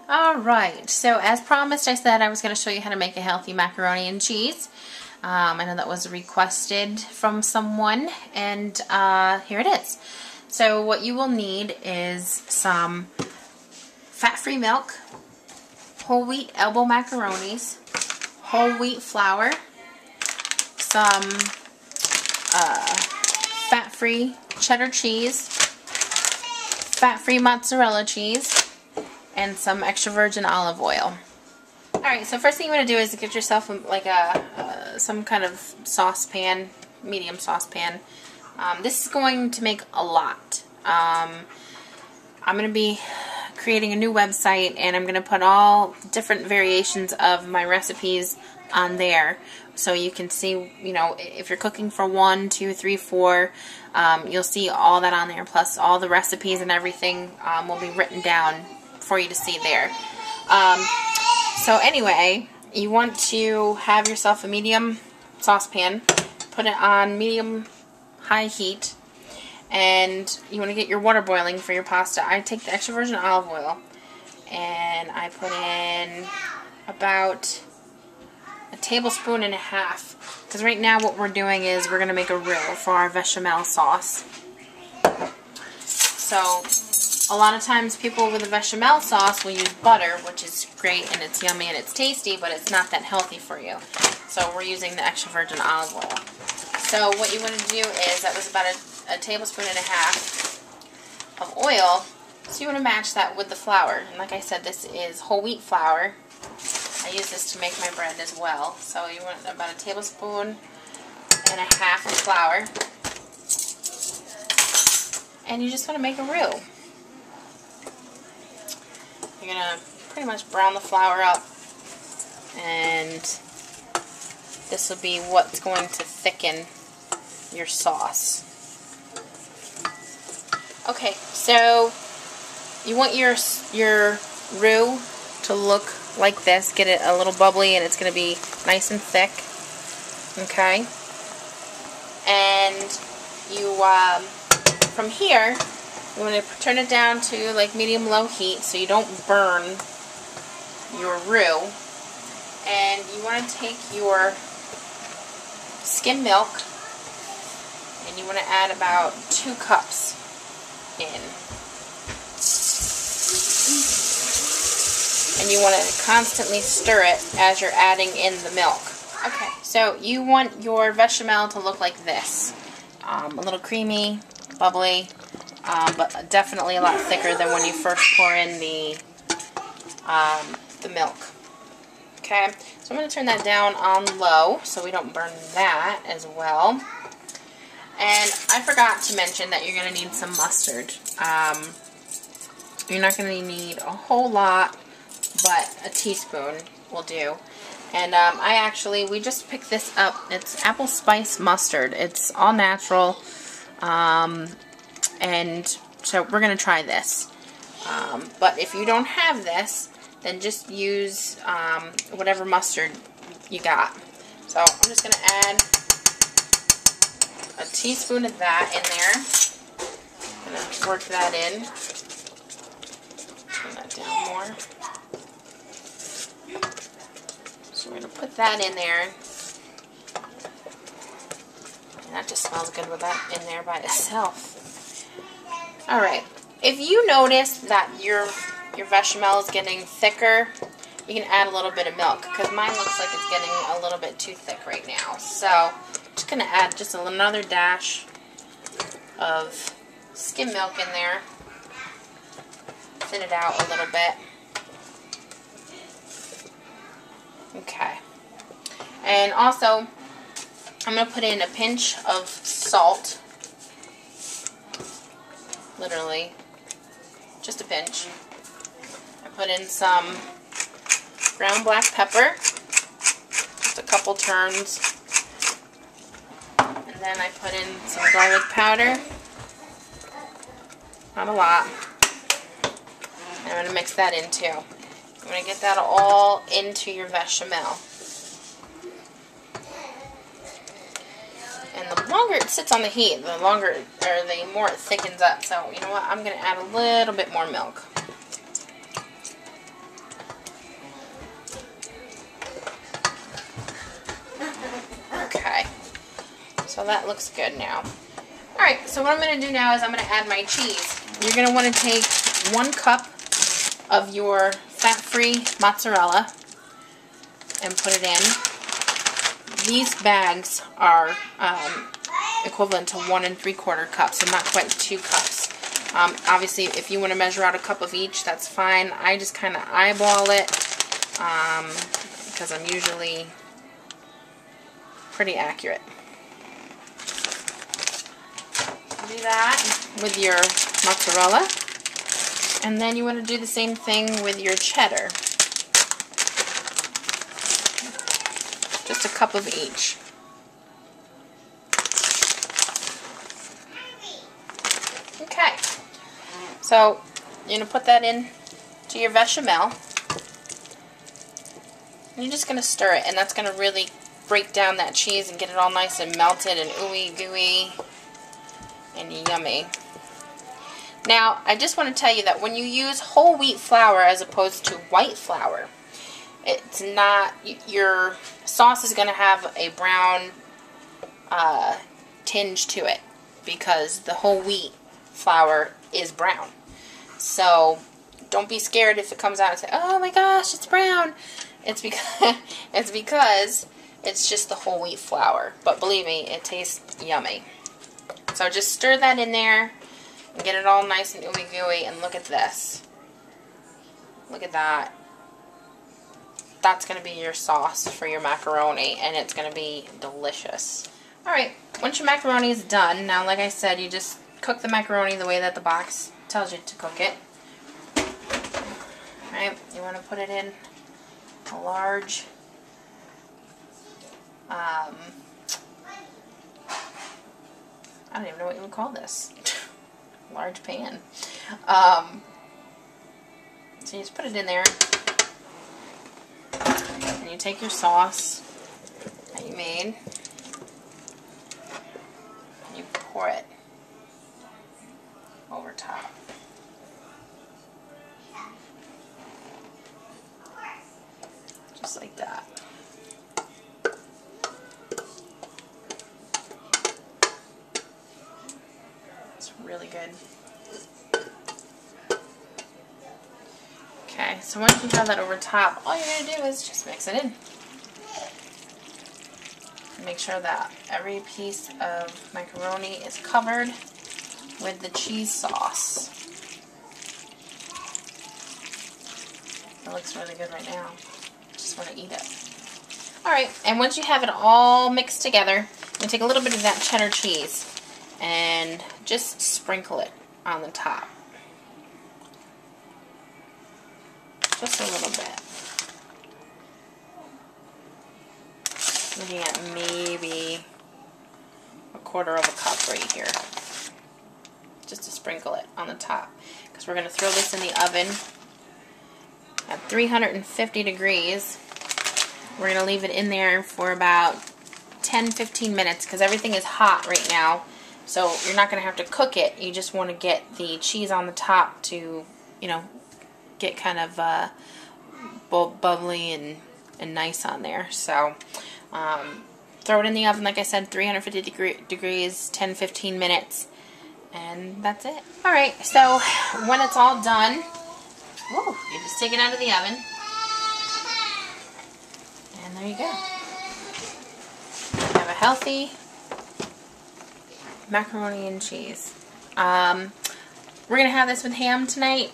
Alright, so as promised, I said I was going to show you how to make a healthy macaroni and cheese. I know that was requested from someone, and here it is. So what you will need is some fat-free milk, whole wheat elbow macaronis, whole wheat flour, some fat-free cheddar cheese, fat-free mozzarella cheese, and some extra virgin olive oil. Alright, so first thing you want to do is get yourself like some kind of saucepan, medium saucepan. This is going to make a lot. I'm going to be creating a new website, and I'm going to put all different variations of my recipes on there, so you can see, you know, if you're cooking for 1, 2, 3, 4, you'll see all that on there, plus all the recipes and everything will be written down for you to see there. So anyway, you want to have yourself a medium saucepan, put it on medium-high heat, and you want to get your water boiling for your pasta. I take the extra virgin olive oil, and I put in about a tablespoon and a half, because right now what we're doing is we're going to make a roux for our bechamel sauce. So a lot of times people with a bechamel sauce will use butter, which is great and it's yummy and it's tasty, but it's not that healthy for you. So we're using the extra virgin olive oil. So what you want to do is, that was about a tablespoon and a half of oil. So you want to match that with the flour. And like I said, this is whole wheat flour. I use this to make my bread as well. So you want about a tablespoon and a half of flour. And you just want to make a roux. You're going to pretty much brown the flour up, and this will be what's going to thicken your sauce. Okay, so you want your roux to look like this. Get it a little bubbly, and it's going to be nice and thick. Okay? And you, from here, you want to turn it down to like medium-low heat so you don't burn your roux. And you want to take your skim milk, and you want to add about 2 cups in. And you want to constantly stir it as you're adding in the milk. Okay, so you want your bechamel to look like this. A little creamy, bubbly, but definitely a lot thicker than when you first pour in the milk. Okay, so I'm going to turn that down on low so we don't burn that as well. And I forgot to mention that you're going to need some mustard. You're not going to need a whole lot, but a teaspoon will do. And we just picked this up. It's apple spice mustard. It's all natural. And so we're going to try this. But if you don't have this, then just use whatever mustard you got. So I'm just going to add a teaspoon of that in there. I'm going to work that in. Turn that down more. So we're going to put that in there. And that just smells good with that in there by itself. Alright, if you notice that your bechamel is getting thicker, you can add a little bit of milk, because mine looks like it's getting a little bit too thick right now. So I'm just going to add just another dash of skim milk in there, thin it out a little bit. Okay, and also I'm going to put in a pinch of salt. Literally, just a pinch. I put in some ground black pepper, just a couple turns, and then I put in some garlic powder, not a lot, and I'm going to mix that in too. I'm going to get that all into your bechamel. And the longer it sits on the heat, the more it thickens up. So, you know what? I'm going to add a little bit more milk. So that looks good now. Alright, so what I'm going to do now is I'm going to add my cheese. You're going to want to take 1 cup of your fat-free mozzarella and put it in. These bags are equivalent to 1 3/4 cups, so not quite 2 cups. Obviously, if you want to measure out a cup of each, that's fine. I just kind of eyeball it because I'm usually pretty accurate. Do that with your mozzarella, and then you want to do the same thing with your cheddar. Just a cup of each. Okay, so you're going to put that in to your bechamel, and you're just going to stir it, and that's going to really break down that cheese and get it all nice and melted and ooey gooey and yummy. Now, I just want to tell you that when you use whole wheat flour as opposed to white flour, it's not, your sauce is going to have a brown tinge to it because the whole wheat flour is brown. So don't be scared if it comes out and say, oh my gosh, it's brown. It's because it's just the whole wheat flour. But believe me, it tastes yummy. So just stir that in there and get it all nice and ooey gooey, and look at this. Look at that. That's going to be your sauce for your macaroni, and it's going to be delicious. Alright, once your macaroni is done, now like I said, you just cook the macaroni the way that the box tells you to cook it. Alright, you want to put it in a large I don't even know what you would call this. Large pan. So you just put it in there, and you take your sauce that you made, and you pour it over top. Just like that. It's really good. Okay, so once you have that over top, all you're going to do is just mix it in. Make sure that every piece of macaroni is covered with the cheese sauce. It looks really good right now. Just want to eat it. Alright, and once you have it all mixed together, you take a little bit of that cheddar cheese and just sprinkle it on the top. Just a little bit. Looking at maybe a 1/4 of a cup right here. Just to sprinkle it on the top. Because we're going to throw this in the oven at 350 degrees. We're going to leave it in there for about 10-15 minutes because everything is hot right now. So you're not going to have to cook it. You just want to get the cheese on the top to, you know, get kind of bubbly and nice on there. So throw it in the oven, like I said, 350 degrees, 10-15 minutes, and that's it. Alright, so when it's all done, whoa, you just take it out of the oven, and there you go. You have a healthy macaroni and cheese. We're going to have this with ham tonight.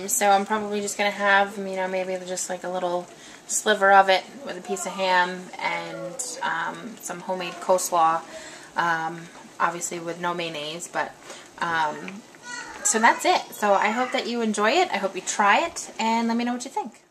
So I'm probably just going to have, you know, maybe just like a little sliver of it with a piece of ham and some homemade coleslaw, obviously with no mayonnaise, but so that's it. So I hope that you enjoy it. I hope you try it, and let me know what you think.